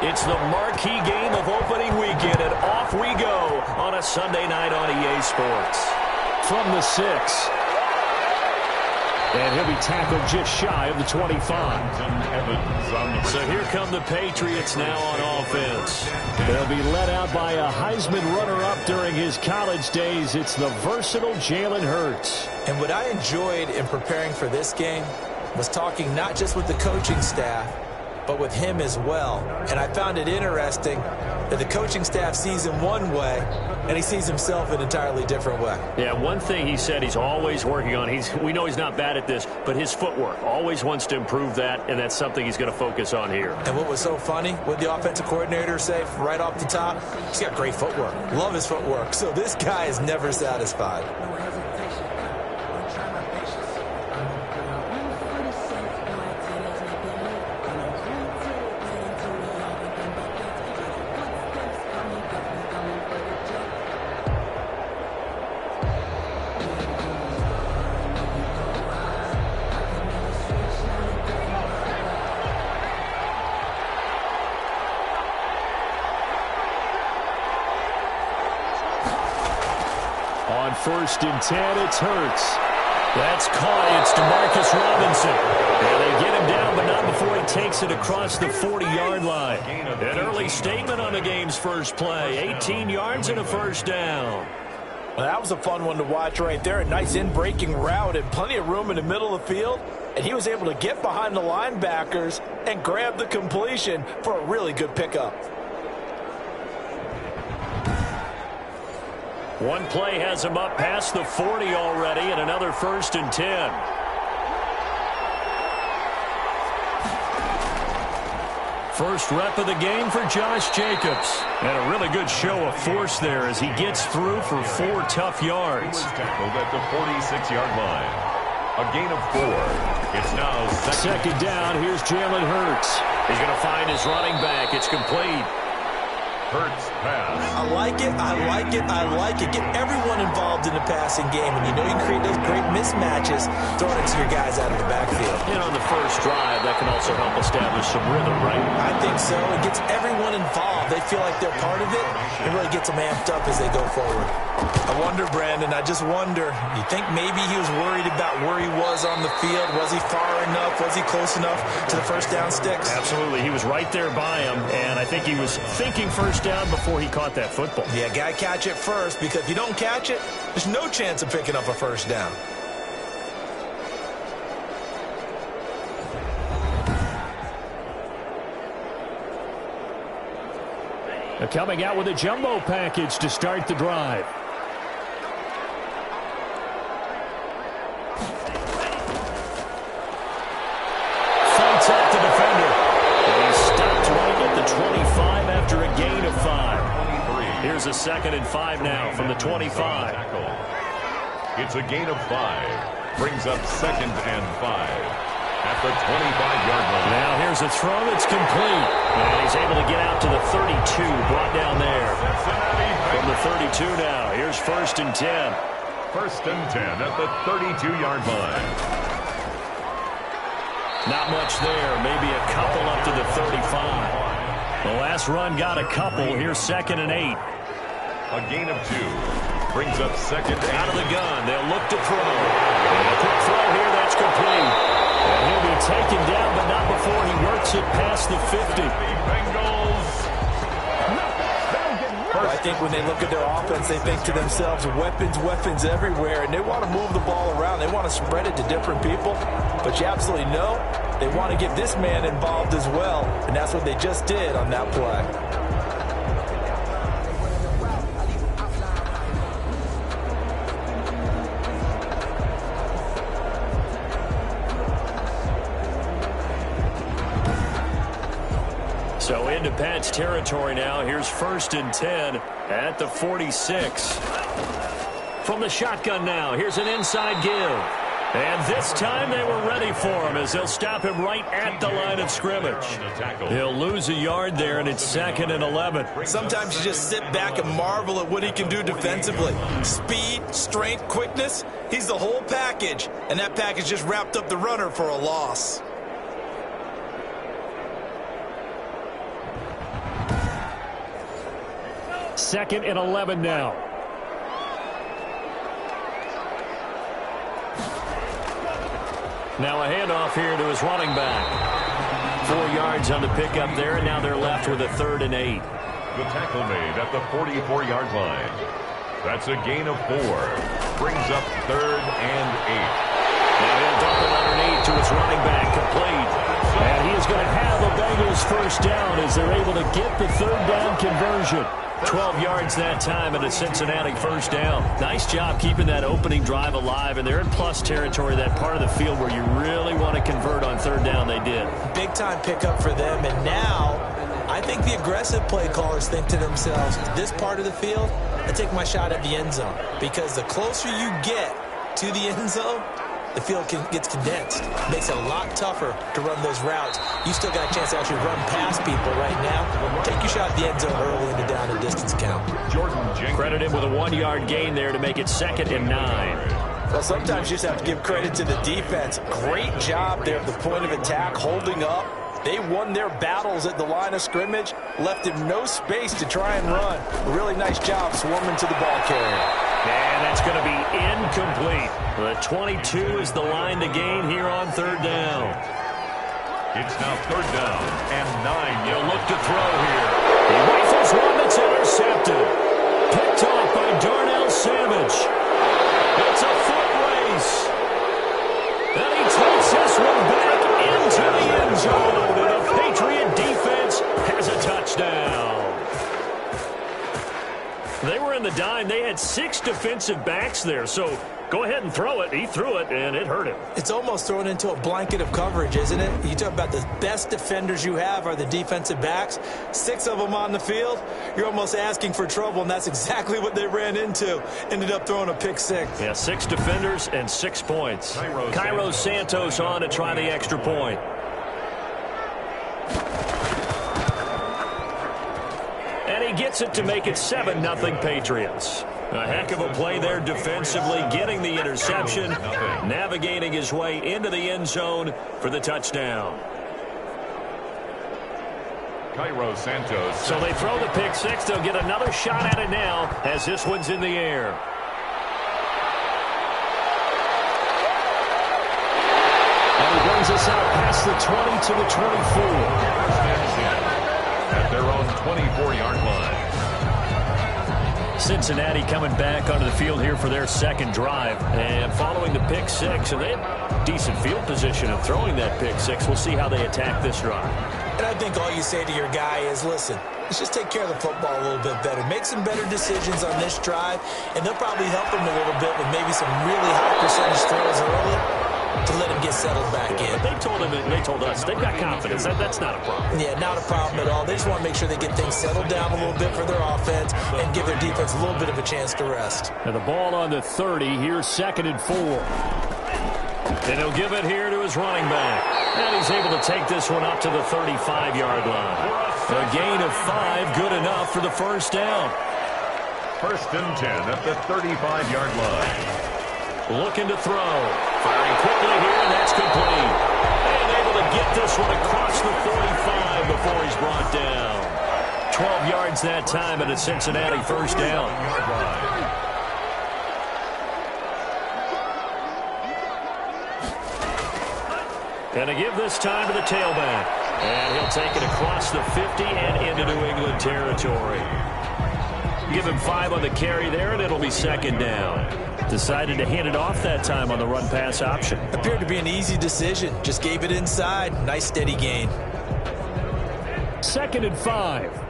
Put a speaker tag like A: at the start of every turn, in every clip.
A: It's the marquee game of opening weekend, and off we go on a Sunday night on EA Sports.
B: From the 6. And he'll be tackled just shy of the 25.
A: So here come the Patriots now on offense.
B: They'll be led out by a Heisman runner-up during his college days. It's the versatile Jalen Hurts.
C: And what I enjoyed in preparing for this game was talking not just with the coaching staff, but with him as well. And I found it interesting that the coaching staff sees him one way, and he sees himself an entirely different way.
A: Yeah, one thing he said he's always working on, we know he's not bad at this, but his footwork, always wants to improve that, and that's something he's going to focus on here.
C: And what was so funny, what the offensive coordinator say right off the top, he's got great footwork. Love his footwork. So this guy is never satisfied.
B: On 1st and 10, it's Hurts.
A: That's caught. It's DeMarcus Robinson. And they get him down, but not before he takes it across the 40-yard line. An early statement on the game's first play. 18 yards and a first down.
C: Well, that was a fun one to watch right there. A nice in-breaking route and plenty of room in the middle of the field. And he was able to get behind the linebackers and grab the completion for a really good pickup.
A: One play has him up past the 40 already, and another 1st and 10. First rep of the game for Josh Jacobs. And a really good show of force there as he gets through for 4 tough yards.
D: Tackled at the 46-yard line. A gain of 4. It's now
B: second down. Here's Jalen Hurts.
A: He's going to find his running back. It's complete.
D: Hurts pass.
C: I like it, I like it, I like it. Get everyone involved in the passing game, and you know you can create those great mismatches throwing it to your guys out of the backfield.
A: And on the first drive, that can also help establish some rhythm, right?
C: I think so. It gets everyone involved. They feel like they're part of it. It really gets them amped up as they go forward. I wonder, Brandon, I just wonder, you think maybe he was worried about where he was on the field? Was he far enough? Was he close enough to the first down sticks?
A: Absolutely. He was right there by him, and I think he was thinking first down before he caught that football.
C: Yeah, got to catch it first, because if you don't catch it, there's no chance of picking up a first down.
B: They're coming out with a jumbo package to start the drive.
A: Fights out the defender. And he's stopped right at the 25 after a gain of 5. Here's a 2nd and 5 now from the 25.
D: It's a gain of 5. Brings up 2nd and 5. At the 25-yard line.
A: Now here's a throw that's complete. And he's able to get out to the 32, brought down there. From the 32 now, here's 1st and 10.
D: 1st and 10 at the 32-yard line.
A: Not much there, maybe a couple up to the 35. The last run got a couple. Here's 2nd and 8.
D: A gain of 2. Brings up 2nd and
A: out of the gun. They'll look to throw. And a quick throw here, that's complete. And he'll be taken down, but not before he works it past the 50.
C: I think when they look at their offense, they think to themselves, weapons, weapons everywhere, and they want to move the ball around. They want to spread it to different people, but you absolutely know they want to get this man involved as well, and that's what they just did on that play.
A: So into Pat's territory now. Here's 1st and 10 at the 46. From the shotgun now, here's an inside give. And this time they were ready for him as they'll stop him right at the line of scrimmage. He'll lose a yard there, and it's 2nd and 11.
C: Sometimes you just sit back and marvel at what he can do defensively. Speed, strength, quickness, he's the whole package. And that package just wrapped up the runner for a loss.
B: 2nd and 11 now.
A: Now a handoff here to his running back. 4 yards on the pickup there, and now they're left with a 3rd and 8.
D: The tackle made at the 44-yard line. That's a gain of 4. Brings up 3rd and 8.
A: Now he'll dump it underneath to his running back, complete.
B: And he is going to have a Bengals first down as they're able to get the 3rd down conversion.
A: 12 yards that time and a Cincinnati first down. Nice job keeping that opening drive alive, and they're in plus territory, that part of the field where you really want to convert on 3rd down. They did.
C: Big time pickup for them, and now I think the aggressive play callers think to themselves, this part of the field, I take my shot at the end zone, because the closer you get to the end zone, the field gets condensed. Makes it a lot tougher to run those routes. You still got a chance to actually run past people right now. Take your shot at the end zone early in the down and distance count.
A: Credit him with a 1-yard gain there to make it 2nd and 9.
C: Well, sometimes you just have to give credit to the defense. Great job there at the point of attack, holding up. They won their battles at the line of scrimmage, left him no space to try and run. A really nice job swarming to the ball carrier.
A: And that's going to be incomplete. The 22 is the line to gain here on 3rd down.
D: It's now 3rd down and 9.
A: He'll look to throw here. He rifles one that's intercepted. Picked off by Darnell Savage. It's a foot race. And he takes this one back into the end zone. And the Patriot defense has a touchdown. They were in the dime. They had 6 defensive backs there. So go ahead and throw it. He threw it, and it hurt him.
C: It's almost thrown into a blanket of coverage, isn't it? You talk about the best defenders you have are the defensive backs. 6 of them on the field. You're almost asking for trouble, and that's exactly what they ran into. Ended up throwing a pick 6.
A: Yeah, 6 defenders and 6 points. Cairo Santos on to try the extra point. And he gets it to make it 7-0 Patriots. A heck of a play there defensively, getting the interception, navigating his way into the end zone for the touchdown.
D: Cairo Santos.
A: So they throw the pick 6. They'll get another shot at it now as this one's in the air.
B: And he brings us out past the 20 to the 24.
D: At their own 24-yard line.
A: Cincinnati coming back onto the field here for their 2nd drive. And following the pick 6, and they have decent field position of throwing that pick 6. We'll see how they attack this drive.
C: And I think all you say to your guy is, listen, let's just take care of the football a little bit better. Make some better decisions on this drive, and they'll probably help him a little bit with maybe some really high percentage throws early to let him get settled back in.
A: But they told him, and they told us, they've got confidence. That's not a problem.
C: Yeah, not a problem at all. They just want to make sure they get things settled down a little bit for their offense and give their defense a little bit of a chance to rest.
B: And the ball on the 30. Here's 2nd and 4.
A: And he'll give it here to his running back. And he's able to take this one up to the 35-yard line. A gain of 5, good enough for the first down.
D: 1st and 10 at the 35-yard line.
A: Looking to throw. Firing quickly here, and that's complete. And able to get this one across the 45 before he's brought down. 12 yards that time and a Cincinnati first down. And to give this time to the tailback. And he'll take it across the 50 and into New England territory. Give him 5 on the carry there, and it'll be 2nd down. Decided to hand it off that time on the run-pass option.
C: Appeared to be an easy decision. Just gave it inside. Nice steady gain.
B: 2nd and 5.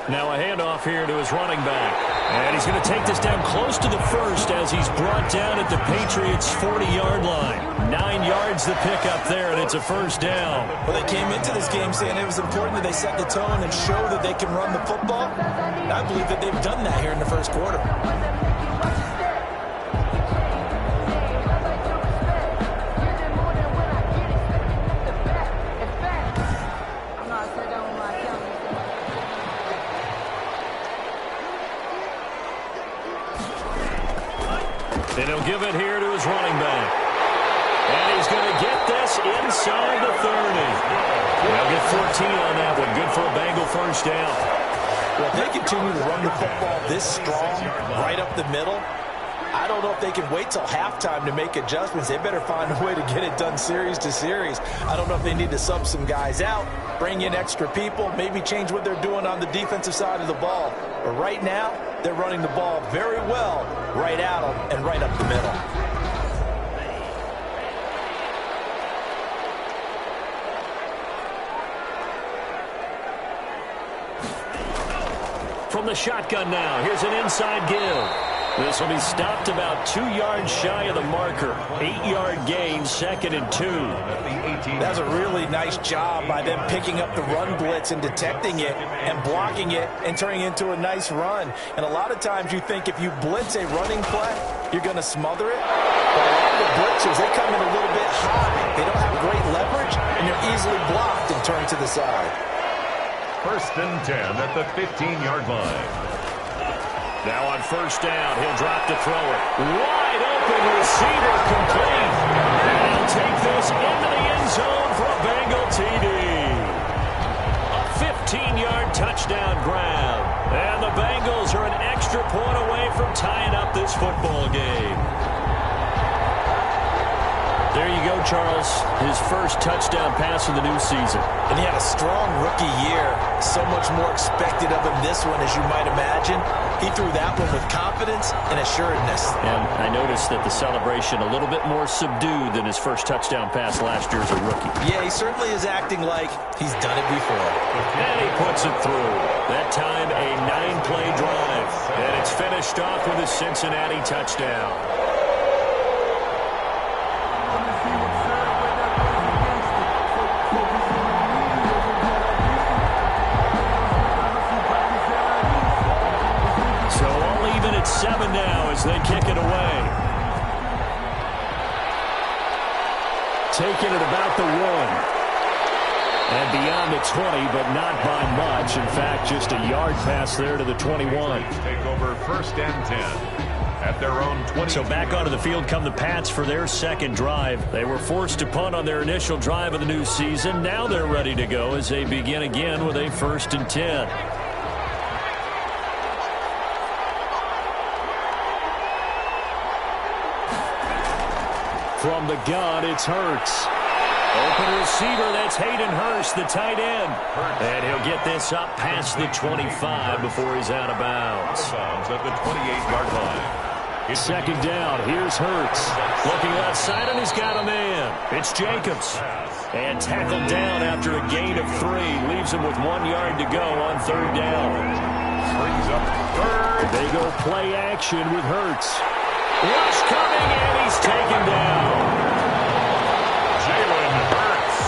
A: Now a handoff here to his running back. And he's going to take this down close to the 1st as he's brought down at the Patriots' 40-yard line. 9 yards the pickup there, and it's a first down.
C: Well, they came into this game saying it was important that they set the tone and show that they can run the football. And I believe that they've done that here in the first quarter.
A: And he'll give it here to his running back. And he's going to get this inside the 30. They'll get 14 on that one. Good for a Bengal first down.
C: Well, if they continue to run the football this strong, right up the middle, I don't know if they can wait till halftime to make adjustments. They better find a way to get it done series to series. I don't know if they need to sub some guys out, bring in extra people, maybe change what they're doing on the defensive side of the ball. But right now, they're running the ball very well right at them and right up the middle.
A: From the shotgun now, here's an inside give. This will be stopped about 2 yards shy of the marker. 8-yard gain, 2nd and 2.
C: That's a really nice job by them picking up the run blitz and detecting it and blocking it and turning it into a nice run. And a lot of times you think if you blitz a running play, you're going to smother it. But a lot of the blitzers, they come in a little bit high. They don't have great leverage, and they're easily blocked and turned to the side.
D: 1st and 10 at the 15-yard line.
A: Now on 1st down, he'll drop to throw it. Wide open receiver complete. And he'll take this into the end zone for a Bengal TD. A 15-yard touchdown grab. And the Bengals are an extra point away from tying up this football game. There you go, Charles. His first touchdown pass of the new season.
C: And he had a strong rookie year. So much more expected of him this one, as you might imagine. He threw that one with confidence and assuredness.
A: And I noticed that the celebration a little bit more subdued than his first touchdown pass last year as a rookie.
C: Yeah, he certainly is acting like he's done it before.
A: And he puts it through. That time a 9-play drive. And it's finished off with a Cincinnati touchdown. So all even at 7 now as they kick it away. Taking it about the 1. And beyond the 20, but not by much. In fact, just a yard pass there to the 21.
D: Take over 1st and 10 at their own 20.
A: So back onto the field come the Pats for their second drive. They were forced to punt on their initial drive of the new season. Now they're ready to go as they begin again with a 1st and 10. From the gun, it's Hurts. Open receiver, that's Hayden Hurst, the tight end. And he'll get this up past the 25 before he's out of bounds.
D: At the 28-yard line.
A: 2nd down, here's Hurts. Looking left side, and he's got a man. It's Jacobs. And tackled down after a gain of 3. Leaves him with 1 yard to go on 3rd down.
D: Brings up 3rd.
A: They go play action with Hurts. Rush coming, and he's taken down.
D: Jalen Hurts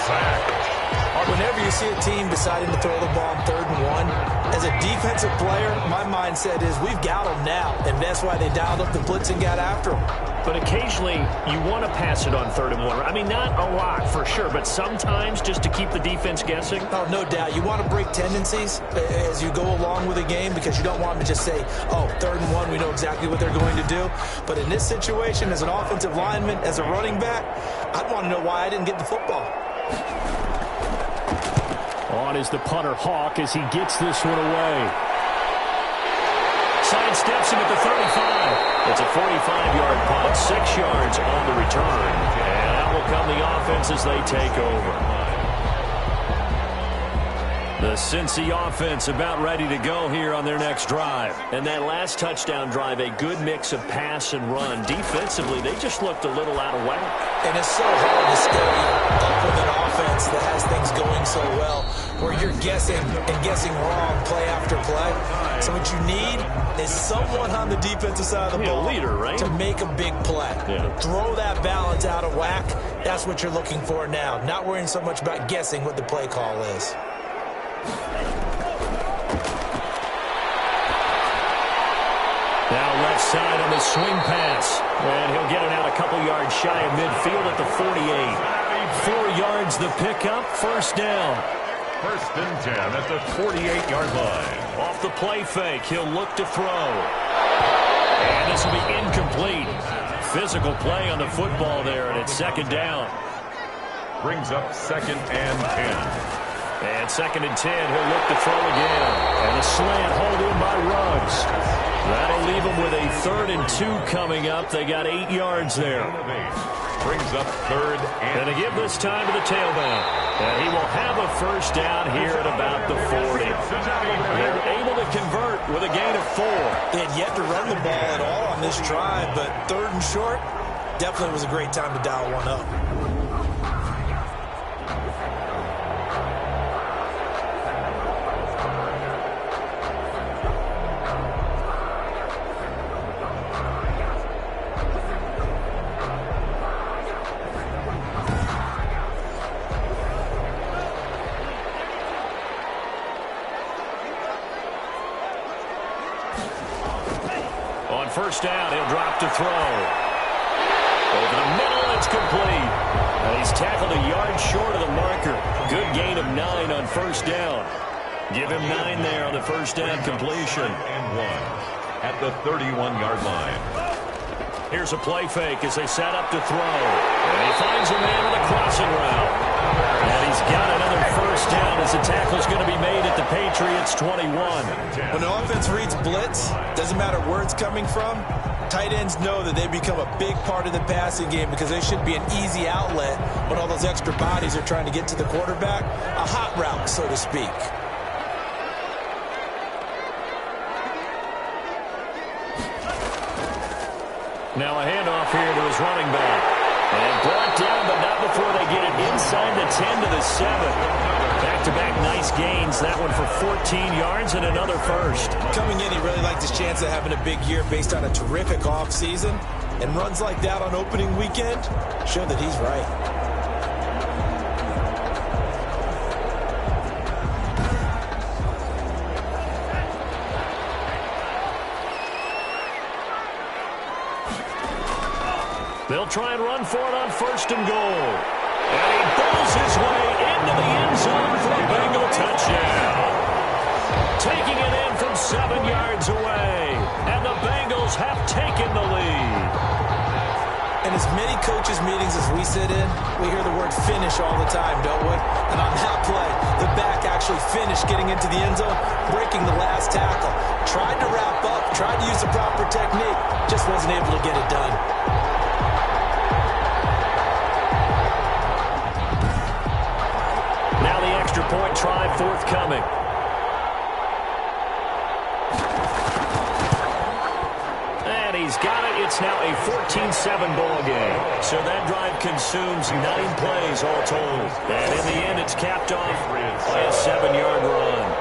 D: sacked.
C: Whenever you see a team deciding to throw the ball on 3rd and 1, as a defensive player, my mindset is we've got them now, and that's why they dialed up the blitz and got after them.
A: But occasionally, you want to pass it on 3rd and 1. I mean, not a lot for sure, but sometimes just to keep the defense guessing.
C: Oh, no doubt. You want to break tendencies as you go along with a game because you don't want them to just say, oh, 3rd and 1, we know exactly what they're going to do. But in this situation, as an offensive lineman, as a running back, I'd want to know why I didn't get the football.
B: On is the punter Hawk as he gets this one away.
A: Sidesteps him at the 35. It's a 45-yard punt, 6 yards on the return. And out will come the offense as they take over. The Cincy offense about ready to go here on their next drive. And that last touchdown drive, a good mix of pass and run. Defensively, they just looked a little out of whack.
C: And it's so hard to stay up with an offense that has things going so well, where you're guessing and guessing wrong play after play. So what you need is someone on the defensive side of the ball
A: leader, right?
C: to make a big play.
A: Yeah.
C: Throw that balance out of whack. That's what you're looking for now. Not worrying so much about guessing what the play call is.
A: Now left side on the swing pass. And he'll get it out a couple yards shy of midfield at the 48. 4 yards the pickup, 1st down.
D: 1st and 10 at the 48-yard line.
A: Off the play fake, he'll look to throw. And this will be incomplete. Physical play on the football there, and it's second down.
D: Brings up 2nd and 10.
A: And 2nd and 10, he'll look to throw again.
B: And a slant hauled in by Ruggs.
A: That'll leave them with a 3rd and 2 coming up. They got 8 yards there.
D: Brings up 3rd and
A: to give this time to the tailback. And he will have a first down here at about the 40. They're able to convert with a gain of 4.
C: They had yet to run the ball at all on this drive, but 3rd and short definitely was a great time to dial one up.
A: First down, he'll drop to throw. Over the middle, it's complete. And he's tackled a yard short of the marker. Good gain of 9 on first down. Give him 9 there on the first down completion.
D: And 1 at the 31-yard line.
A: Here's a play fake as they set up to throw. And he finds a man with a crossing route. And he's got another first down as the tackle's going to be made at the Patriots 21.
C: When the offense reads blitz, doesn't matter where it's coming from, tight ends know that they become a big part of the passing game because they should be an easy outlet when all those extra bodies are trying to get to the quarterback. A hot route, so to speak.
A: Now a handoff here to his running back. And brought down, but not before they get it inside the 10 to the 7. Back-to-back nice gains. That one for 14 yards and another first.
C: Coming in, he really liked his chance of having a big year based on a terrific offseason. And runs like that on opening weekend show that he's right.
A: They'll try and run for it on 1st and goal. And he bowls his way into the end zone for a Bengal touchdown. Taking it in from 7 yards away. And the Bengals have taken the lead.
C: In as many coaches' meetings as we sit in, we hear the word finish all the time, don't we? And on that play, the back actually finished getting into the end zone, breaking the last tackle. Tried to wrap up, tried to use the proper technique, just wasn't able to get it done.
A: Now the extra point try forthcoming. And he's got it. It's now a 14-7 ball game. So that drive consumes 9 plays all told. And in the end, it's capped off by a 7-yard run.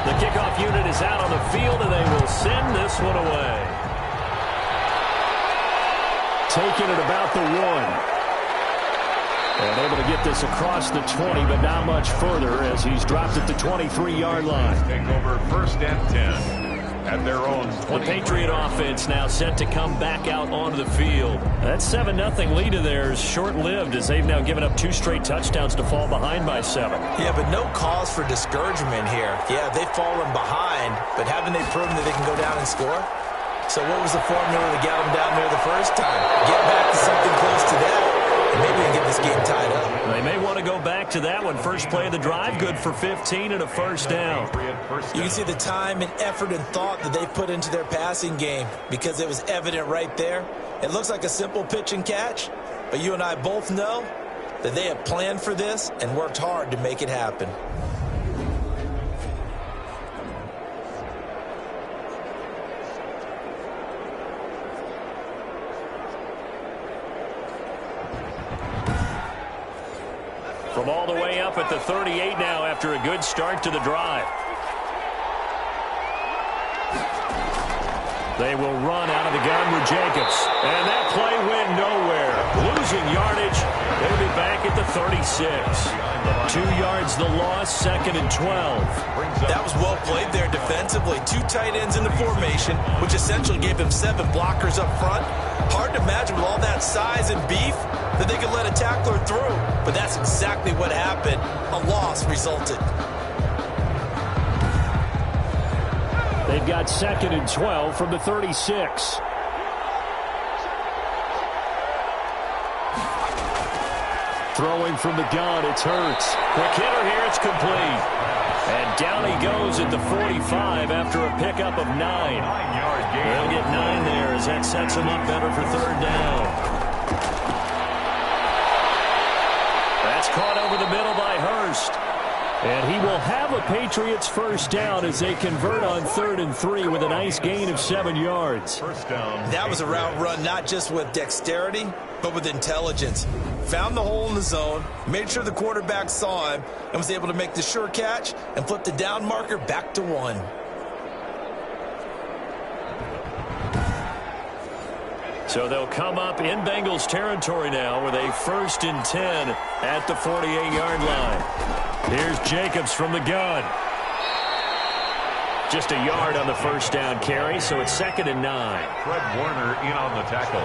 A: The kickoff unit is out on the field, and they will send this one away.
B: Taking it about the 1. And able to get this across the 20, but not much further as he's dropped at the 23-yard line.
D: Take over 1st and 10 at their own 20.
A: The Patriot offense now set to come back out onto the field. That 7-0 lead of theirs short-lived as they've now given up 2 straight touchdowns to fall behind by 7.
C: Yeah, but no cause for discouragement here. Yeah, they've fallen behind, but haven't they proven that they can go down and score? So what was the formula to get them down there the first time? Get back to something close to that, and maybe we can get this game tied up.
A: They may want to go back to that one. First play of the drive, good for 15 and a first down.
C: You can see the time and effort and thought that they put into their passing game because it was evident right there. It looks like a simple pitch and catch, but you and I both know that they have planned for this and worked hard to make it happen.
A: From all the way up at the 38 now after a good start to the drive. They will run out of the gun with Jacobs. And that play went nowhere. Losing yardage. They'll be back at the 36. 2 yards the loss, 2nd and 12.
C: That was well played there defensively. 2 tight ends in the formation, which essentially gave them 7 blockers up front. Hard to imagine with all that size and beef that they could let a tackler through. But that's exactly what happened. A loss resulted.
B: They've got 2nd and 12 from the 36. Throwing from the gun, it's Hurts.
A: Quick hitter here, it's complete. And down he goes at the 45 after a pickup of 9.
D: 9-yard gain.
A: They'll get 9 there as that sets him up better for 3rd down. That's caught over the middle by Hurst.
B: And he will have a Patriots first down as they convert on 3rd and 3 with a nice gain of 7 yards.
D: First down.
C: That was a route run not just with dexterity, but with intelligence. Found the hole in the zone, made sure the quarterback saw him, and was able to make the sure catch and flip the down marker back to 1.
A: So they'll come up in Bengals territory now with a 1st and 10 at the 48-yard line. Here's Jacobs from the gun. Just a yard on the first down carry, so it's 2nd and 9.
D: Fred Warner in on the tackle.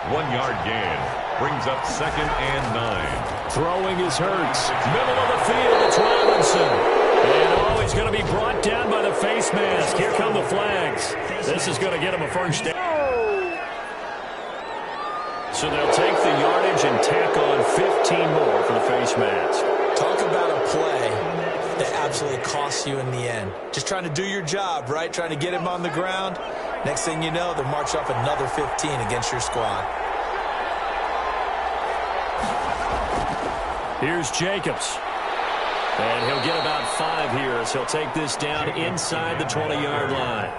D: 1-yard gain. Brings up 2nd and 9.
B: Throwing is Hurts.
A: Middle of the field, it's Robinson. And he's going to be brought down by the face mask. Here come the flags. This is going to get him a first down. So they'll take the yardage and tack on 15 more for the face mask.
C: Talk about a play that absolutely costs you in the end. Just trying to do your job, right? Trying to get him on the ground. Next thing you know, they'll march off another 15 against your squad.
A: Here's Jacobs. And he'll get about 5 here as he'll take this down inside the 20-yard line.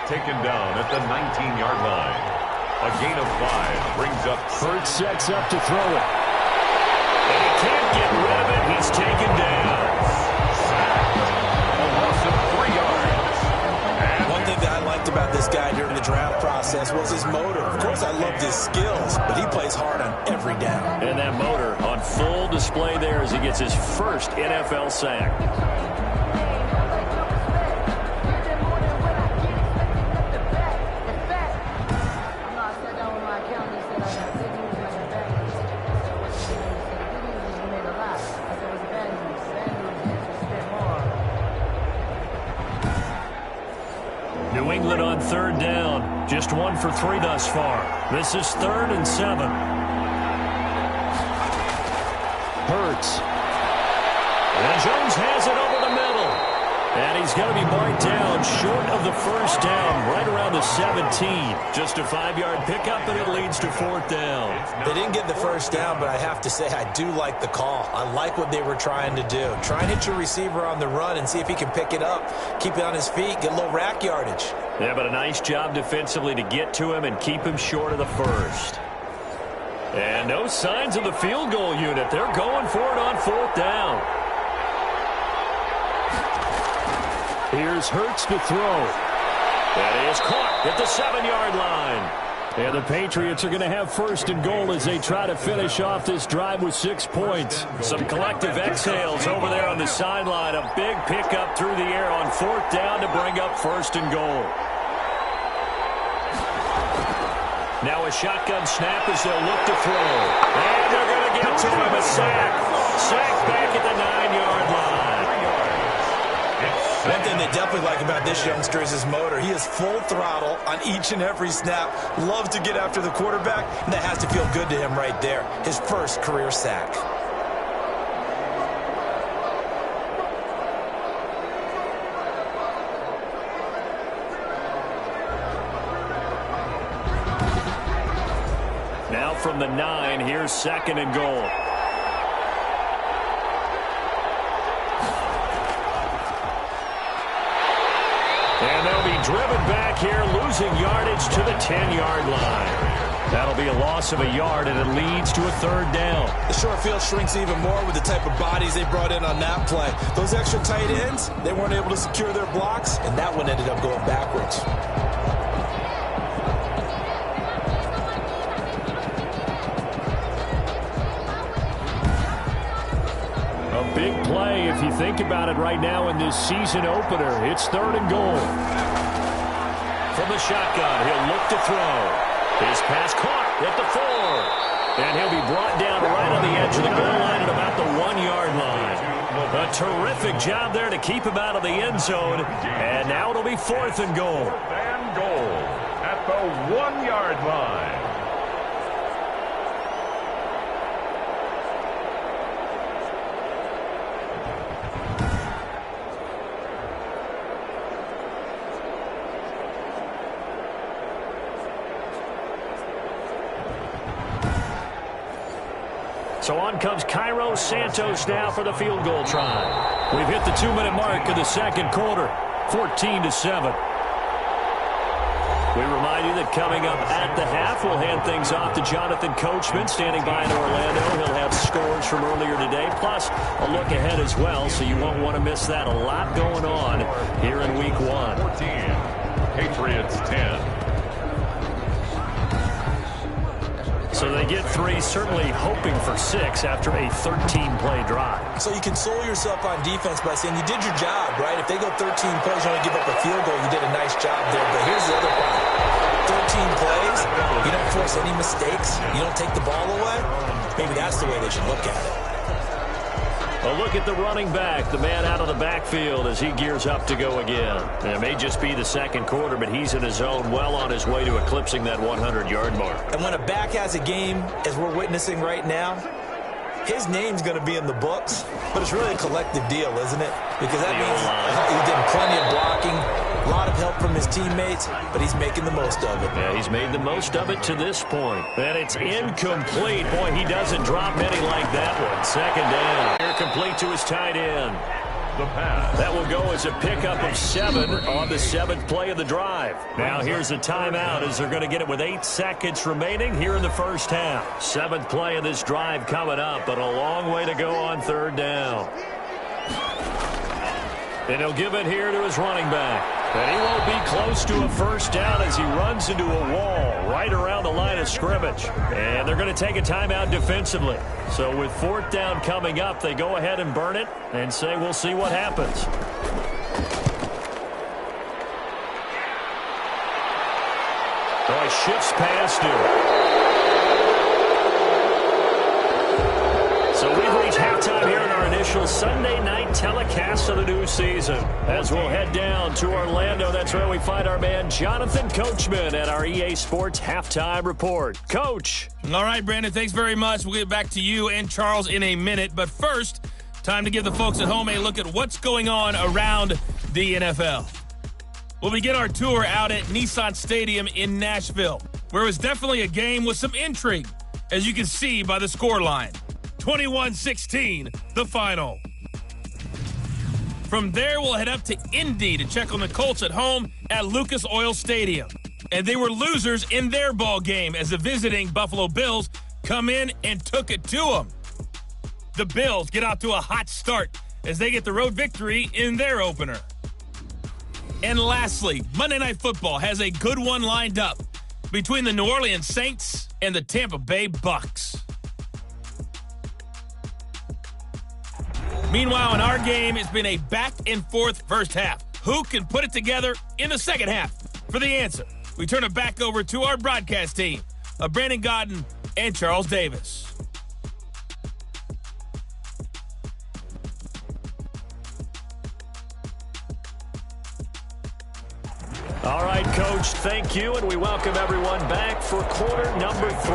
D: Taken down at the 19-yard line. A gain of 5 brings up.
B: Hurts sets up to throw it.
A: And he can't get rid of it. He's taken down.
D: A loss of 3 yards.
C: One thing that I liked about this guy during the draft process was his motor. Of course, I loved his skills, but he plays hard on every down.
A: And that motor on full display there as he gets his first NFL sack. New England on 3rd down. Just 1 for 3 thus far. This is 3rd and 7.
B: Hurts.
A: And Jones has it over the middle. And he's going to be marked down short of the first down, right around the 17. Just a 5-yard pickup, and it leads to 4th down.
C: They didn't get the first down, but I have to say I do like the call. I like what they were trying to do. Try and hit your receiver on the run and see if he can pick it up, keep it on his feet, get a little rack yardage.
A: Yeah, but a nice job defensively to get to him and keep him short of the first. And no signs of the field goal unit. They're going for it on 4th down.
B: Here's Hurts to throw.
A: That is caught at the 7-yard line.
B: And the Patriots are going to have 1st and goal as they try to finish off this drive with 6 points.
A: Some collective exhales over there on the sideline. A big pickup through the air on 4th down to bring up 1st and goal. Now a shotgun snap as they'll look to throw. And they're going to get to him. A sack. Sack back at the 9-yard line.
C: One thing they definitely like about this youngster is his motor. He is full throttle on each and every snap. Loves to get after the quarterback, and that has to feel good to him right there. His first career sack.
A: Now from the 9, here's 2nd and goal. And they'll be driven back here, losing yardage to the 10-yard line. That'll be a loss of a yard, and it leads to a 3rd down.
C: The short field shrinks even more with the type of bodies they brought in on that play. Those extra tight ends, they weren't able to secure their blocks, and that one ended up going backwards.
B: A big play if you think about it right now in this season opener. It's 3rd and goal.
A: From the shotgun, he'll look to throw. His pass caught at the 4. And he'll be brought down right on the edge of the goal line at about the 1-yard line. A terrific job there to keep him out of the end zone. And now it'll be 4th and goal.
D: 4th and goal at the 1-yard line.
A: So on comes Cairo Santos now for the field goal try. We've hit the 2-minute mark of the second quarter, 14-7. We remind you that coming up at the half, we'll hand things off to Jonathan Coachman, standing by in Orlando. He'll have scores from earlier today, plus a look ahead as well, so you won't want to miss that. A lot going on here in Week 1.
D: 14, Patriots 10.
A: So they get 3, certainly hoping for 6 after a 13-play drive.
C: So you console yourself on defense by saying you did your job, right? If they go 13 plays, you only give up a field goal, you did a nice job there. But here's the other part. 13 plays, you don't force any mistakes, you don't take the ball away. Maybe that's the way they should look at it.
A: A look at the running back, the man out of the backfield as he gears up to go again. And it may just be the second quarter, but he's in his zone, well on his way to eclipsing that 100-yard mark.
C: And when a back has a game, as we're witnessing right now, his name's going to be in the books, but it's really a collective deal, isn't it? Because that means he did plenty of blocking, a lot of help from his teammates, but he's making the most of it.
A: Yeah, he's made the most of it to this point. And it's incomplete. Boy, he doesn't drop many like that one. Second down. Here complete to his tight end.
D: The pass.
A: That will go as a pickup of 7 on the 7th play of the drive. Now here's a timeout as they're going to get it with 8 seconds remaining here in the first half. 7th play of this drive coming up, but a long way to go on 3rd down. And he'll give it here to his running back. And he won't be close to a first down as he runs into a wall right around the line of scrimmage. And they're going to take a timeout defensively. So with 4th down coming up, they go ahead and burn it and say we'll see what happens. So he shifts past him. So we've reached halftime here in our initial Sunday night telecast of the new season. As we'll head down to Orlando, that's where we find our man Jonathan Coachman at our EA Sports Halftime Report. Coach.
E: All right, Brandon, thanks very much. We'll get back to you and Charles in a minute. But first, time to give the folks at home a look at what's going on around the NFL. We'll begin our tour out at Nissan Stadium in Nashville, where it was definitely a game with some intrigue, as you can see by the scoreline. 21-16, the final. From there, we'll head up to Indy to check on the Colts at home at Lucas Oil Stadium. And they were losers in their ball game as the visiting Buffalo Bills come in and took it to them. The Bills get out to a hot start as they get the road victory in their opener. And lastly, Monday Night Football has a good one lined up between the New Orleans Saints and the Tampa Bay Bucks. Meanwhile, in our game, it's been a back-and-forth first half. Who can put it together in the second half? For the answer, we turn it back over to our broadcast team of Brandon Godden and Charles Davis.
A: All right, Coach, thank you, and we welcome everyone back for quarter number 3.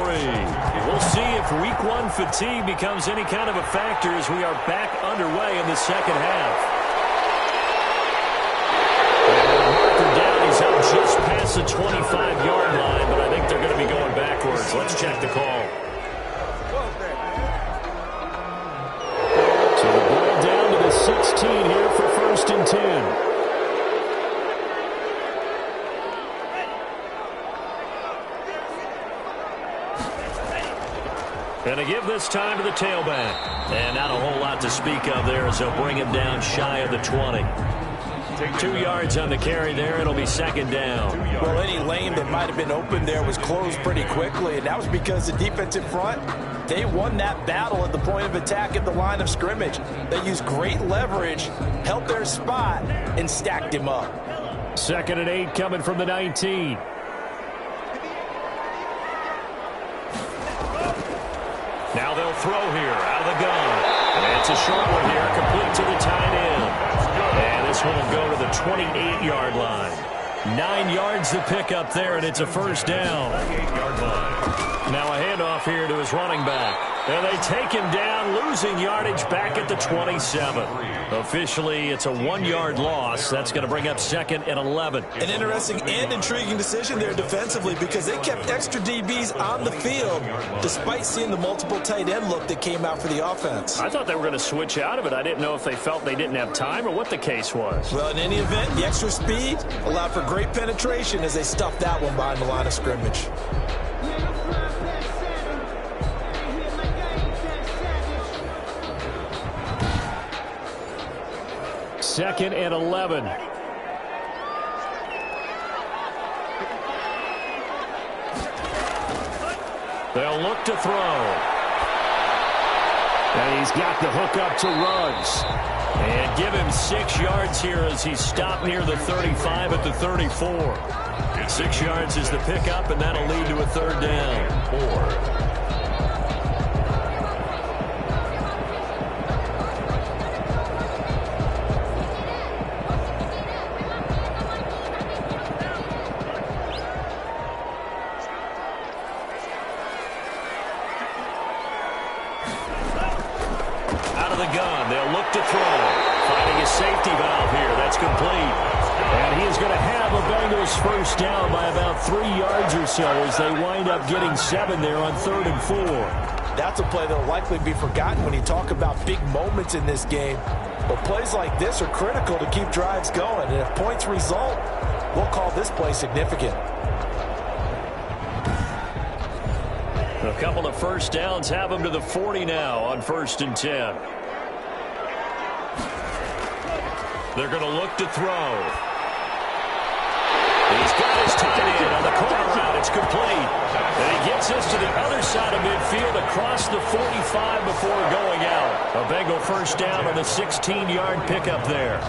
A: We'll see if Week 1 fatigue becomes any kind of a factor as we are back underway in the second half. And the marker down, he's up just past the 25-yard line, but I think they're going to be going backwards. Let's check the call. So the ball down to the 16 here for 1st and 10. And a give this time to the tailback. And not a whole lot to speak of there as they'll bring him down shy of the 20. 2 yards on the carry there. It'll be 2nd down.
C: Well, any lane that might have been open there was closed pretty quickly, and that was because the defensive front, they won that battle at the point of attack at the line of scrimmage. They used great leverage, held their spot, and stacked him up.
A: 2nd and 8 coming from the 19. Now they'll throw here out of the gun. And it's a short one here, complete to the tight end. And this one will go to the 28-yard line. 9 yards to pick up there, and it's a first down. Now a handoff here to his running back. And they take him down, losing yardage back at the 27. Officially, it's a 1-yard loss. That's going to bring up 2nd and 11.
C: An interesting and intriguing decision there defensively because they kept extra DBs on the field despite seeing the multiple tight end look that came out for the offense.
A: I thought they were going to switch out of it. I didn't know if they felt they didn't have time or what the case was.
C: Well, in any event, the extra speed allowed for great penetration as they stuffed that one behind the line of scrimmage.
B: Second and 11.
A: They'll look to throw.
B: And he's got the hook up to Ruggs.
A: And give him 6 yards here as he stopped near the 35 at the 34. 6 yards is the pickup, and that'll lead to a third down. 4.
B: First down by about 3 yards or so as they wind up getting 7 there on 3rd and 4.
C: That's a play that will likely be forgotten when you talk about big moments in this game. But plays like this are critical to keep drives going. And if points result, we'll call this play significant.
A: A couple of first downs have them to the 40 now on 1st and 10. They're going to look to throw. He's got his tight end on the corner route. It's complete. And he gets us to the other side of midfield across the 45 before going out. A Bengal first down on the 16-yard pickup there.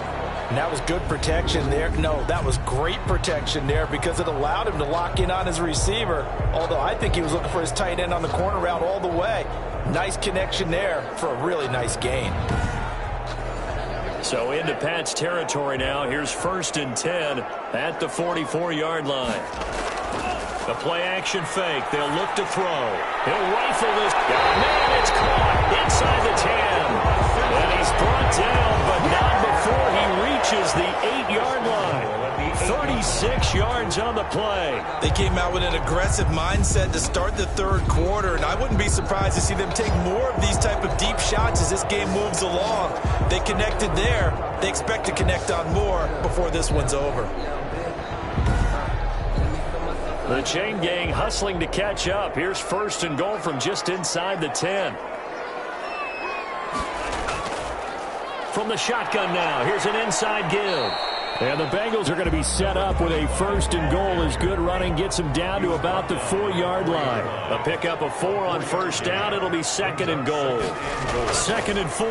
C: And that was good protection there. No, that was great protection there because it allowed him to lock in on his receiver. Although I think he was looking for his tight end on the corner route all the way. Nice connection there for a really nice gain.
A: So into Pat's territory now. Here's 1st and 10 at the 44-yard line. The play-action fake. They'll look to throw. He'll rifle this. Man, it's caught inside the 10. And he's brought down, but not before he reaches the 8-yard line. 36 yards on the play.
C: They came out with an aggressive mindset to start the 3rd quarter, and I wouldn't be surprised to see them take more of these type of deep shots as this game moves along. They connected there. They expect to connect on more before this one's over.
A: The chain gang hustling to catch up. Here's 1st and goal from just inside the 10. From the shotgun now, here's an inside give.
B: And the Bengals are going to be set up with a 1st and goal as good running gets them down to about the 4-yard line.
A: A pickup of 4 on 1st down. It'll be 2nd and goal.
B: 2nd and 4.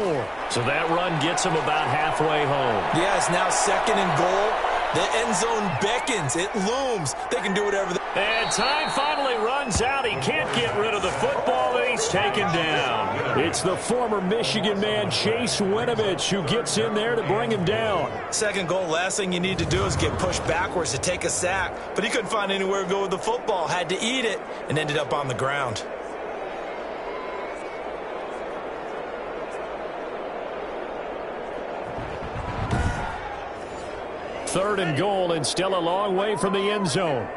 A: So that run gets them about halfway home.
C: Yeah, it's now 2nd and goal. The end zone beckons. It looms. They can do whatever.
A: And time finally runs out. He can't get rid of the football, and he's taken down.
B: It's the former Michigan man, Chase Winovich, who gets in there to bring him down.
C: 2nd goal, last thing you need to do is get pushed backwards to take a sack. But he couldn't find anywhere to go with the football. Had to eat it and ended up on the ground.
B: Third and goal, and still a long way from the end zone.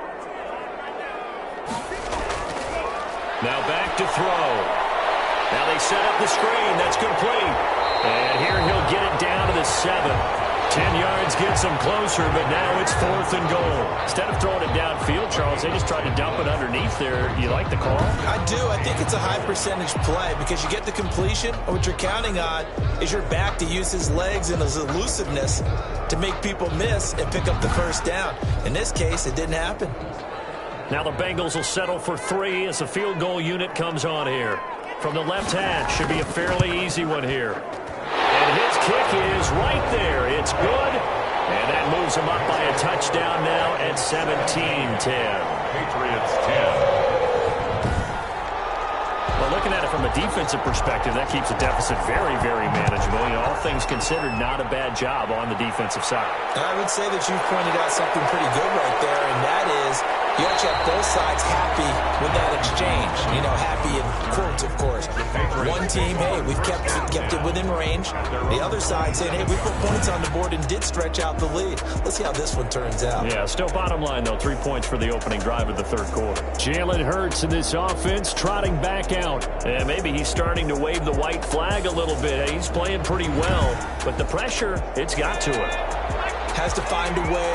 A: Now back to throw. Now they set up the screen. That's complete. And here he'll get it down to the 7. 10 yards gets him closer, but now it's 4th and goal. Instead of throwing it downfield, Charles, they just tried to dump it underneath there. You like the call?
C: I do. I think it's a high percentage play because you get the completion, and what you're counting on is your back to use his legs and his elusiveness to make people miss and pick up the 1st down. In this case, it didn't happen.
A: Now the Bengals will settle for 3 as the field goal unit comes on here. From the left hash, should be a fairly easy one here. And his kick is right there. It's good. And that moves him up by a touchdown now at 17-10.
D: Patriots 10.
A: Well, looking at it from a defensive perspective, that keeps the deficit very, very manageable. You know, all things considered, not a bad job on the defensive side.
C: I would say that you pointed out something pretty good right there, and that is you actually have both sides happy with that exchange. You know, happy in quotes, of course. One team, hey, we've kept it within range. The other side saying, hey, we put points on the board and did stretch out the lead. Let's see how this one turns out.
A: Yeah, still bottom line, though, 3 points for the opening drive of the third quarter.
B: Jalen Hurts in this offense trotting back out.
A: Yeah, maybe he's starting to wave the white flag a little bit. He's playing pretty well, but the pressure, it's got to him.
C: Has to find a way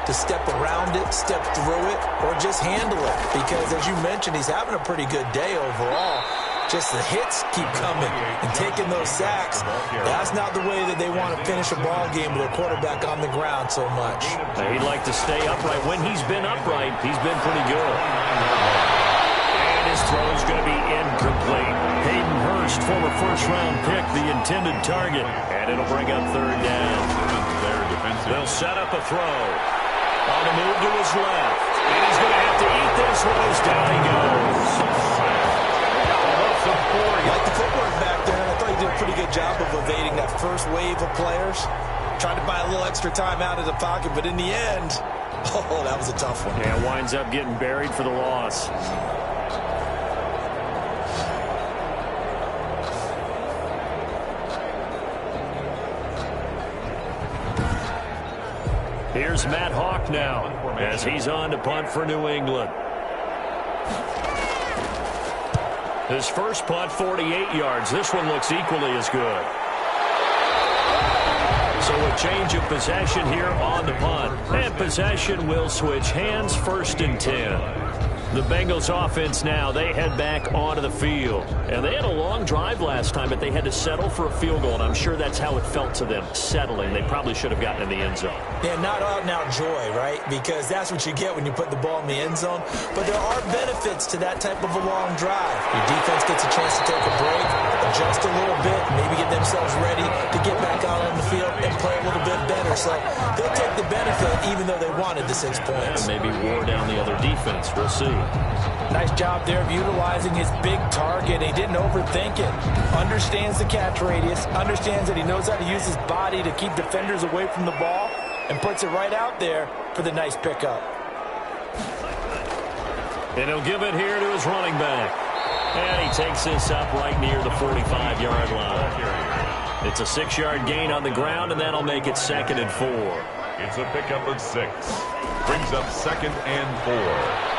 C: to step around it, step through it, or just handle it. Because, as you mentioned, he's having a pretty good day overall. Just the hits keep coming and taking those sacks. That's not the way that they want to finish a ball game with a quarterback on the ground so much.
A: Now, he'd like to stay upright. When he's been upright, he's been pretty good. His throw is going to be incomplete. Hayden Hurst, former first-round pick, the intended target. And it'll bring up third down. They'll set up a throw. On the move to his left. And he's going to have to eat this one as down he goes.
C: Like the footwork back there, I thought he did a pretty good job of evading that first wave of players. Tried to buy a little extra time out of the pocket, but in the end, oh, that was a tough one.
A: Yeah, winds up getting buried for the loss. Here's Matt Hawk now as he's on to punt for New England. His first punt, 48 yards. This one looks equally as good. So a change of possession here on the punt. And possession will switch hands, 1st and 10. The Bengals offense now, they head back onto the field. And they had a long drive last time, but they had to settle for a field goal. And I'm sure that's how it felt to them, settling. They probably should have gotten in the end zone.
C: Yeah, not out and out joy, right? Because that's what you get when you put the ball in the end zone. But there are benefits to that type of a long drive. Your defense gets a chance to take a break, adjust a little bit, maybe get themselves ready to get back out on the field and play a little bit better. So they'll take the benefit even though they wanted the 6 points.
A: And maybe wore down the other defense. We'll see.
C: Nice job there of utilizing his big target. He didn't overthink it. Understands the catch radius. Understands that he knows how to use his body to keep defenders away from the ball. And puts it right out there for the nice pickup.
A: And he'll give it here to his running back. And he takes this up right near the 45-yard line. It's a 6-yard gain on the ground, and that'll make it 2nd and 4.
D: It's a pickup of 6. Brings up 2nd and 4.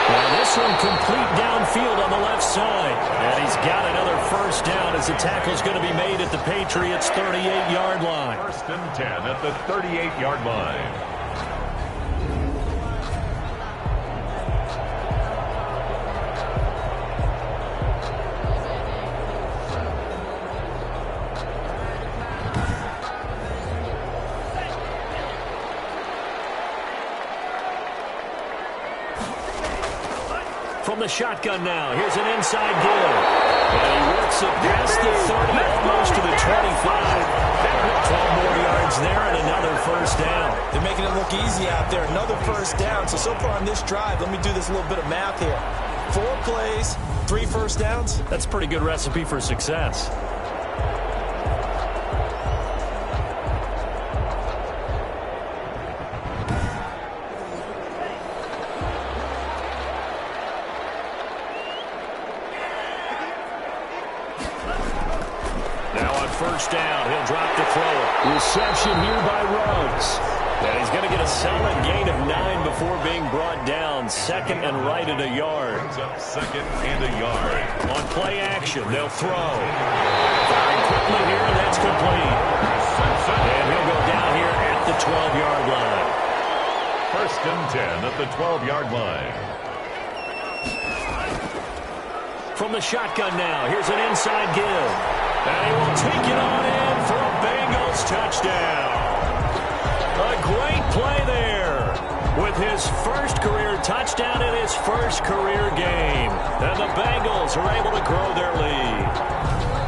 A: Now this one complete downfield on the left side. And he's got another first down as the tackle's going to be made at the Patriots' 38-yard line.
D: 1st and 10 at the 38-yard line.
A: From the shotgun now, here's an inside give. And he works it past the 30, almost to the 25. 12 more yards there and another first down.
C: They're making it look easy out there. Another first down. So far on this drive, let me do this little bit of math here. 4 plays, 3 first downs.
A: That's a pretty good recipe for success. First down, he'll drop to throw it.
B: Reception here by Ruggs.
A: And he's going to get a solid gain of 9 before being brought down. 2nd and right at a yard.
D: Brings up 2nd and a yard.
A: On play action, they'll throw. Firing quickly here, and that's complete. And he'll go down here at the 12-yard line.
D: 1st and 10 at the 12-yard line.
A: From the shotgun now, here's an inside give. And he will take it on in for a Bengals touchdown. A great play there with his first career touchdown in his first career game. And the Bengals are able to grow their lead.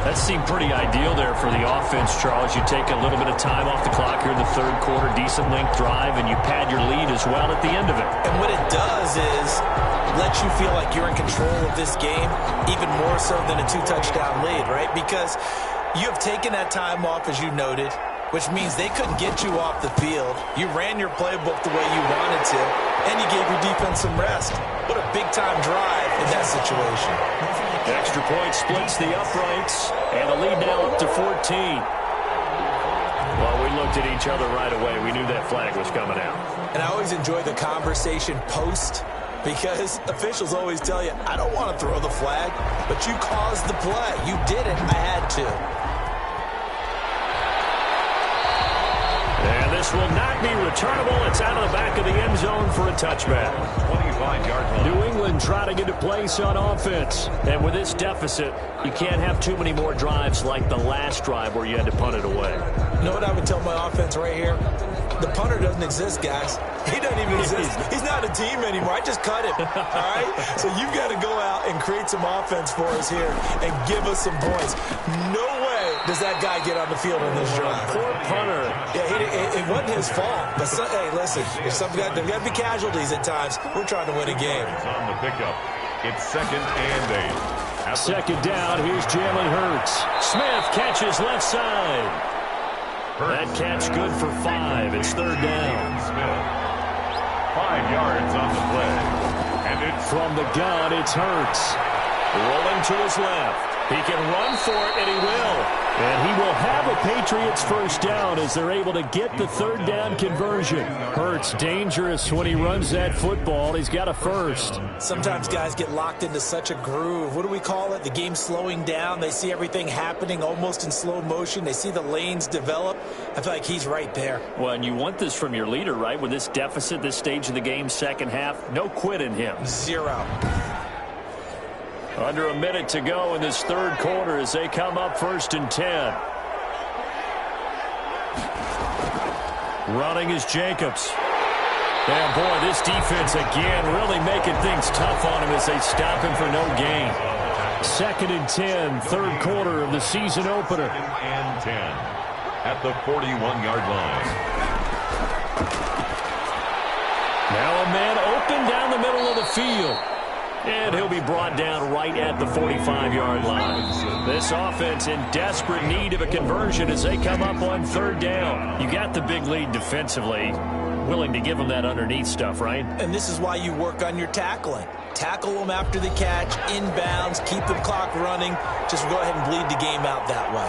A: That seemed pretty ideal there for the offense, Charles. You take a little bit of time off the clock here in the third quarter, decent length drive, and you pad your lead as well at the end of it.
C: And what it does is let you feel like you're in control of this game, even more so than a 2-touchdown lead, right? Because you have taken that time off, as you noted, which means they couldn't get you off the field. You ran your playbook the way you wanted to, and you gave your defense some rest. What a big-time drive in that situation.
A: Extra point splits the uprights, and the lead now up to 14. Well, we looked at each other right away. We knew that flag was coming out.
C: And I always enjoy the conversation post, because officials always tell you, I don't want to throw the flag, but you caused the play. You did it. I had to.
A: And this will not be returnable. It's out of the back of the end zone for a touchback.
D: 25-yard line.
B: New England trying to get a place on offense.
A: And with this deficit, you can't have too many more drives like the last drive where you had to punt it away.
C: You know what I would tell my offense right here? The punter doesn't exist, guys. He doesn't even exist. He's not a team anymore. I just cut him, all right? So you've got to go out and create some offense for us here and give us some points. No way does that guy get on the field in this drive.
A: Poor punter.
C: Yeah, it wasn't his fault. But, hey, listen, there's got to be casualties at times. We're trying to win a game.
D: It's on the pickup. It's 2nd and 8.
B: Second down, here's Jalen Hurts.
A: Smith catches left side. That catch good for 5. It's 3rd down.
D: Smith. 5 yards on the play. And it's
B: From the gun, it's Hurts.
A: Rolling to his left. He can run for it, and he will.
B: And he will have a Patriots first down as they're able to get the 3rd down conversion. Hurts dangerous when he runs that football. He's got a first.
C: Sometimes guys get locked into such a groove. What do we call it? The game slowing down. They see everything happening almost in slow motion. They see the lanes develop. I feel like he's right there.
A: Well, and you want this from your leader, right? With this deficit, this stage of the game, second half, no quit in him.
C: 0.
A: Under a minute to go in this third quarter as they come up 1st and 10. Running is Jacobs. And boy, this defense again really making things tough on him as they stop him for no gain.
B: 2nd and 10, third quarter of the season opener.
D: 2nd and 10 at the 41-yard line.
A: Now a man open down the middle of the field. And he'll be brought down right at the 45-yard line. This offense in desperate need of a conversion as they come up on 3rd down. You got the big lead defensively. Willing to give them that underneath stuff, right?
C: And this is why you work on your tackling. Tackle them after the catch, inbounds, keep the clock running. Just go ahead and bleed the game out that way.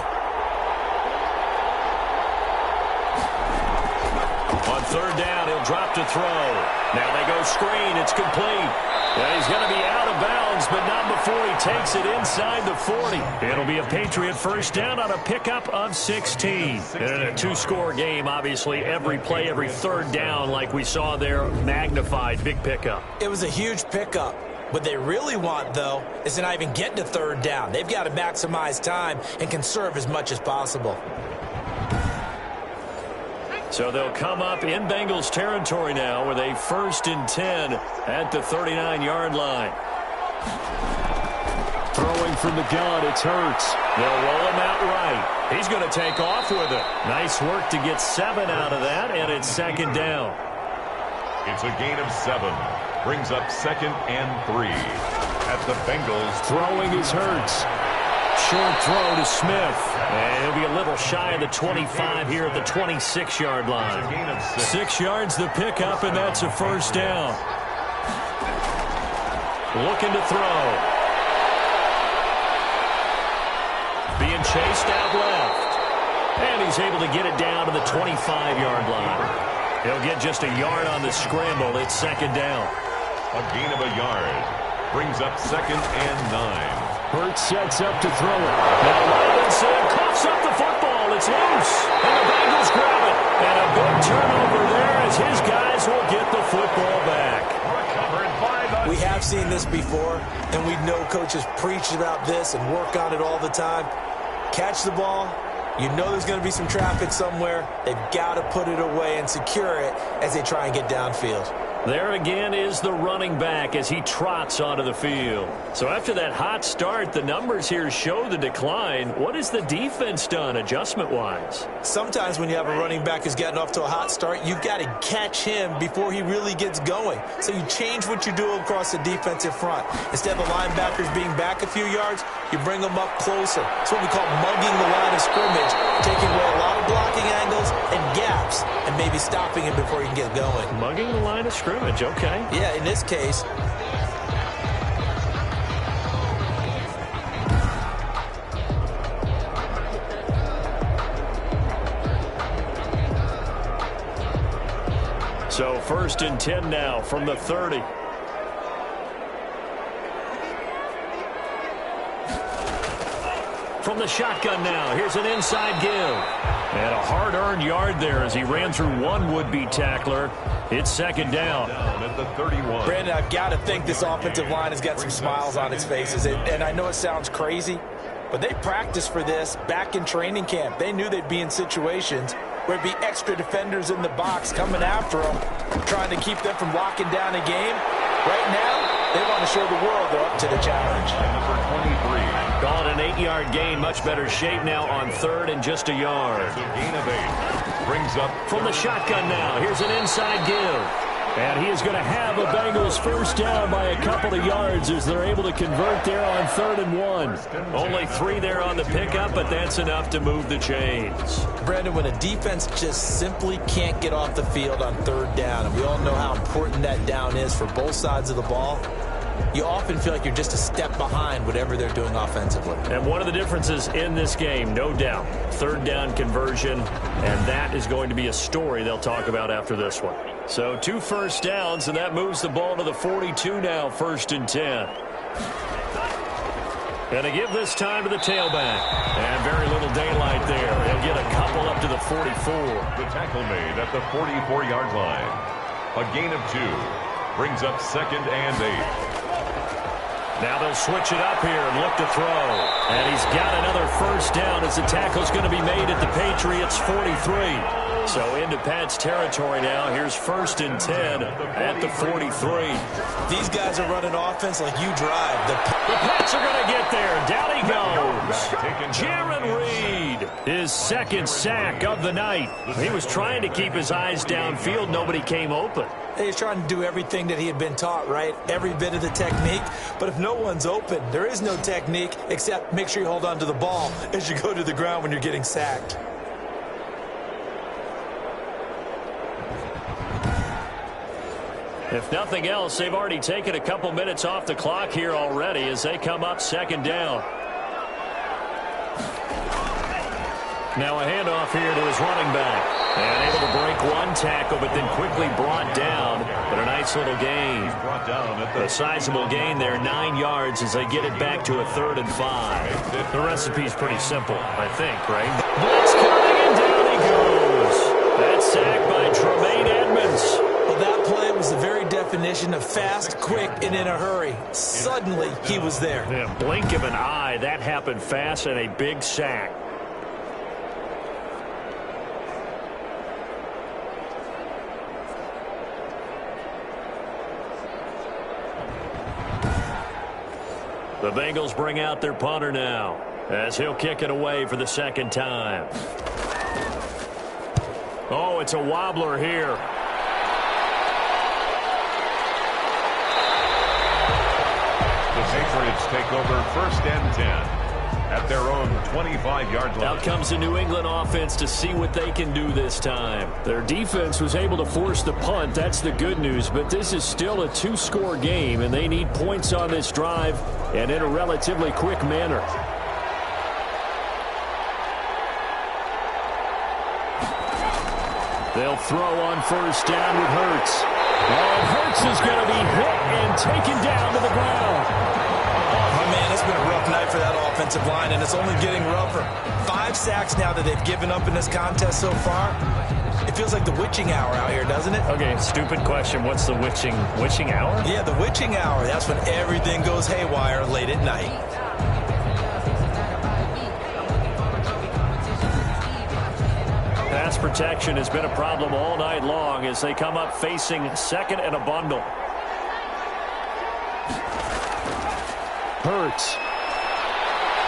A: On 3rd down, he'll drop to throw. Now they go screen. It's complete. And he's going to be out of bounds, but not before he takes it inside the 40. It'll be a Patriot first down on a pickup of 16. And in a 2-score game, obviously, every play, every 3rd down, like we saw there, magnified, big pickup.
C: It was a huge pickup. What they really want, though, is to not even get to 3rd down. They've got to maximize time and conserve as much as possible.
A: So they'll come up in Bengals territory now with a 1st and 10 at the 39-yard line.
B: Throwing from the gun, it's Hurts.
A: They'll roll him out right. He's going to take off with it. Nice work to get 7 out of that, and it's 2nd down.
D: It's a gain of 7. Brings up 2nd and 3 at the Bengals.
B: Throwing is Hurts.
A: Short throw to Smith. And he'll be a little shy of the 25 here at the 26-yard line. 6 yards the pickup, and that's a 1st down. Looking to throw. Being chased out left. And he's able to get it down to the 25-yard line. He'll get just a yard on the scramble. It's 2nd down.
D: A gain of a yard. Brings up 2nd and 9.
B: Hurts sets up to throw it.
A: Now Robinson coughs up the football. It's loose. And the Bengals grab it. And a big turnover there as his guys will get the football back.
C: We have seen this before, and we know coaches preach about this and work on it all the time. Catch the ball. You know there's going to be some traffic somewhere. They've got to put it away and secure it as they try and get downfield.
A: There again is the running back as he trots onto the field. So after that hot start, the numbers here show the decline. What has the defense done adjustment-wise?
C: Sometimes when you have a running back who's gotten off to a hot start, you've got to catch him before he really gets going. So you change what you do across the defensive front. Instead of the linebackers being back a few yards, you bring them up closer. It's what we call mugging the line of scrimmage, taking away a lot of blocking angles and gaps, and maybe stopping him before he can get going.
A: Mugging the line of scrimmage, okay.
C: Yeah, in this case.
A: So 1st and 10 now from the 30. From the shotgun now, here's an inside give. And a hard-earned yard there as he ran through one would-be tackler. It's 2nd down.
D: At the 31.
C: Brandon, I've got to think this offensive line has got some smiles on its faces. And I know it sounds crazy, but they practiced for this back in training camp. They knew they'd be in situations where it'd be extra defenders in the box coming after them, trying to keep them from locking down a game. Right now, they want to show the world they're up to the challenge.
D: Number 23.
A: Call it an 8-yard gain. Much better shape now on 3rd and just a yard.
D: It's a gain of 8. Brings up
A: From the shotgun now, here's an inside give. And he is going to have a Bengals first down by a couple of yards as they're able to convert there on 3rd and 1. Only 3 there on the pickup, but that's enough to move the chains.
C: Brandon, when a defense just simply can't get off the field on 3rd down, and we all know how important that down is for both sides of the ball, you often feel like you're just a step behind whatever they're doing offensively.
A: And one of the differences in this game, no doubt, 3rd down conversion, and that is going to be a story they'll talk about after this one. So 2 first downs, and that moves the ball to the 42 now, 1st and 10. And to give this time to the tailback. And very little daylight there. They'll get a couple up to the 44.
D: the tackle made at the 44-yard line. A gain of 2. Brings up 2nd and 8.
A: Now they'll switch it up here and look to throw. And he's got another first down as the tackle's going to be made at the Patriots' 43. So into Pat's territory now. Here's 1st and 10 at the 43.
C: These guys are running offense like you drive.
A: The Pats are going to get there. Down he goes. Jaron Reed, his 2nd sack of the night. He was trying to keep his eyes downfield. Nobody came open.
C: He's trying to do everything that he had been taught, right? Every bit of the technique. But if no one's open, there is no technique except make sure you hold on to the ball as you go to the ground when you're getting sacked.
A: If nothing else, they've already taken a couple minutes off the clock here already as they come up 2nd down. Now a handoff here to his running back. And able to break one tackle, but then quickly brought down. But a nice little gain.
D: Brought down at
A: A sizable gain there, 9 yards as they get it back to a 3rd and 5. The recipe's pretty simple, I think, right? Blitz coming, and down he goes. That sack by Tremaine Edmonds.
C: Well, that play was the very definition of fast, quick, and in a hurry. Suddenly, he was there.
A: Yeah, blink of an eye. That happened fast and a big sack. The Bengals bring out their punter now as he'll kick it away for the 2nd time. Oh, it's a wobbler here.
D: The Patriots take over 1st and 10 at their own 25-yard line.
A: Out comes the New England offense to see what they can do this time. Their defense was able to force the punt. That's the good news, but this is still a 2-score game, and they need points on this drive and in a relatively quick manner. They'll throw on 1st down with Hurts. And Hurts is going to be hit and taken down to the ground.
C: Oh, man, it's been a rough night for that offensive line, and it's only getting rougher. 5 sacks now that they've given up in this contest so far. It feels like the witching hour out here, doesn't it?
A: Okay, stupid question. What's the witching hour?
C: Yeah, the witching hour. That's when everything goes haywire late at night.
A: Pass protection has been a problem all night long as they come up facing second and a bundle.
B: Hurts.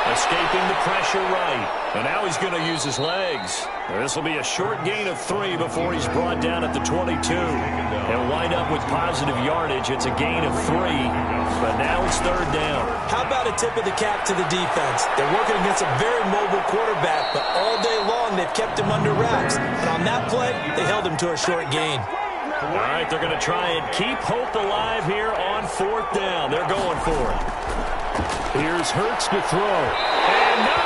A: Escaping the pressure right. And now he's going to use his legs. This will be a short gain of 3 before he's brought down at the 22. He'll wind up with positive yardage. It's a gain of 3, but now it's third down.
C: How about a tip of the cap to the defense? They're working against a very mobile quarterback, but all day long they've kept him under wraps. And on that play, they held him to a short gain.
A: All right, they're going to try and keep hope alive here on fourth down. They're going for it.
B: Here's Hurts to throw.
A: And no,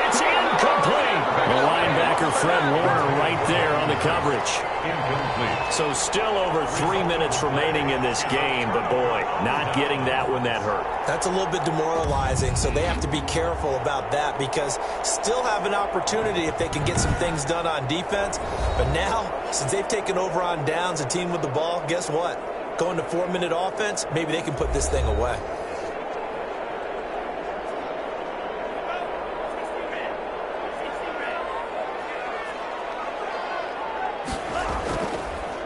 A: it's incomplete. The linebacker, Fred Warner, right there on the coverage.
D: Incomplete.
A: So still over 3 minutes remaining in this game, but boy, not getting that one that hurt.
C: That's a little bit demoralizing, so they have to be careful about that because still have an opportunity if they can get some things done on defense. But now, since they've taken over on downs, a team with the ball, guess what? Going to 4-minute offense, maybe they can put this thing away.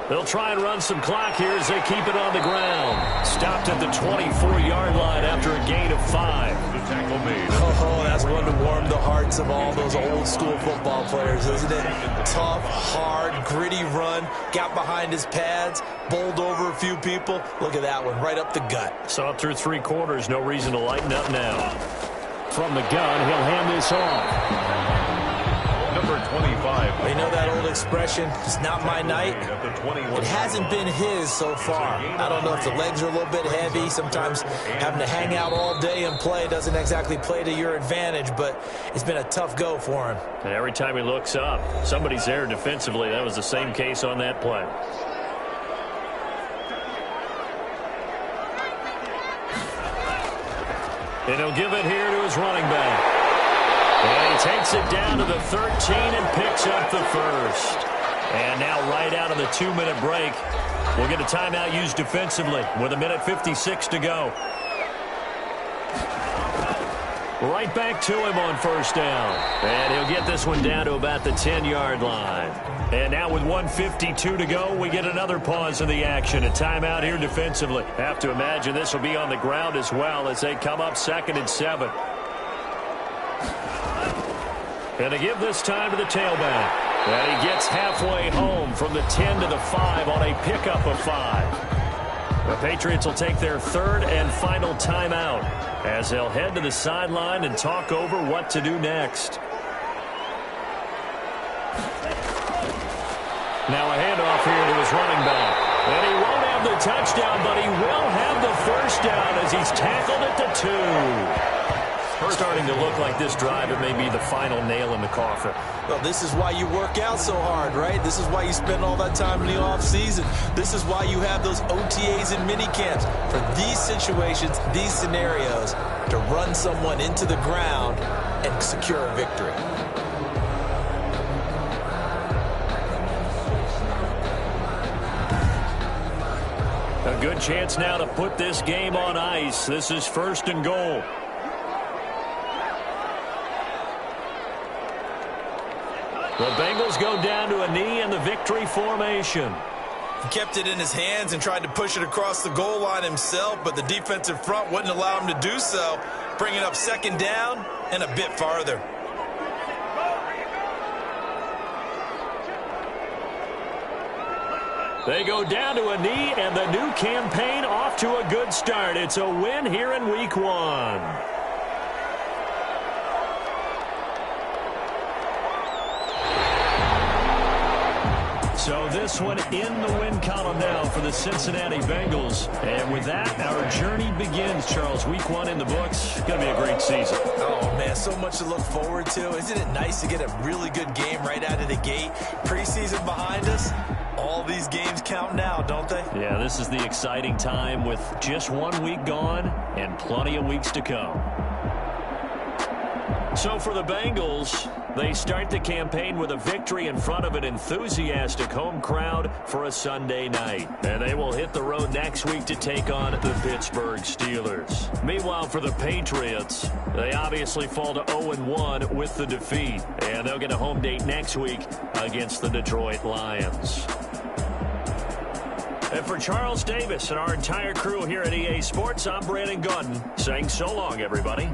A: They'll try and run some clock here as they keep it on the ground. Stopped at the 24-yard line after a gain of 5.
D: The tackle made.
C: Oh, that's one to warm the hearts of all those old-school football players, isn't it? Tough, hard, gritty run. Got behind his pads, bowled over a few people. Look at that one, right up the gut.
A: So up through 3 quarters, no reason to lighten up now.
B: From the gun, he'll hand this off.
D: Number 25.
C: You know that old expression, it's not my night? It hasn't been his so far. I don't know if the legs are a little bit heavy. Sometimes having to hang out all day and play doesn't exactly play to your advantage, but it's been a tough go for him.
A: And every time he looks up, somebody's there defensively. That was the same case on that play. And he'll give it here to his running back. And he takes it down to the 13 and picks up the first. And now right out of the 2-minute break, we'll get a timeout used defensively with 1:56 to go. Right back to him on first down. And he'll get this one down to about the 10-yard line. And now with 1:52 to go, we get another pause in the action. A timeout here defensively. Have to imagine this will be on the ground as well as they come up 2nd and 7. And they give this time to the tailback. And he gets halfway home from the 10 to the 5 on a pickup of 5. The Patriots will take their 3rd and final timeout as they'll head to the sideline and talk over what to do next. Now a handoff here to his running back. And he won't have the touchdown, but he will have the first down as he's tackled at the 2. Starting to look like this drive, it may be the final nail in the coffin.
C: Well, this is why you work out so hard, right? This is why you spend all that time in the offseason. This is why you have those OTAs and mini camps. For these situations, these scenarios, to run someone into the ground and secure a victory.
A: A good chance now to put this game on ice. This is 1st and goal. The Bengals go down to a knee in the victory formation.
C: He kept it in his hands and tried to push it across the goal line himself, but the defensive front wouldn't allow him to do so, bringing up 2nd down and a bit farther.
A: They go down to a knee, and the new campaign off to a good start. It's a win here in Week 1. So this one in the win column now for the Cincinnati Bengals. And with that, our journey begins, Charles. Week 1 in the books. Going to be a great season.
C: Oh, man, so much to look forward to. Isn't it nice to get a really good game right out of the gate? Preseason behind us. All these games count now, don't they?
A: Yeah, this is the exciting time with just 1 week gone and plenty of weeks to come. So for the Bengals, they start the campaign with a victory in front of an enthusiastic home crowd for a Sunday night. And they will hit the road next week to take on the Pittsburgh Steelers. Meanwhile, for the Patriots, they obviously fall to 0-1 with the defeat. And they'll get a home date next week against the Detroit Lions. And for Charles Davis and our entire crew here at EA Sports, I'm Brandon Gaudin saying so long, everybody.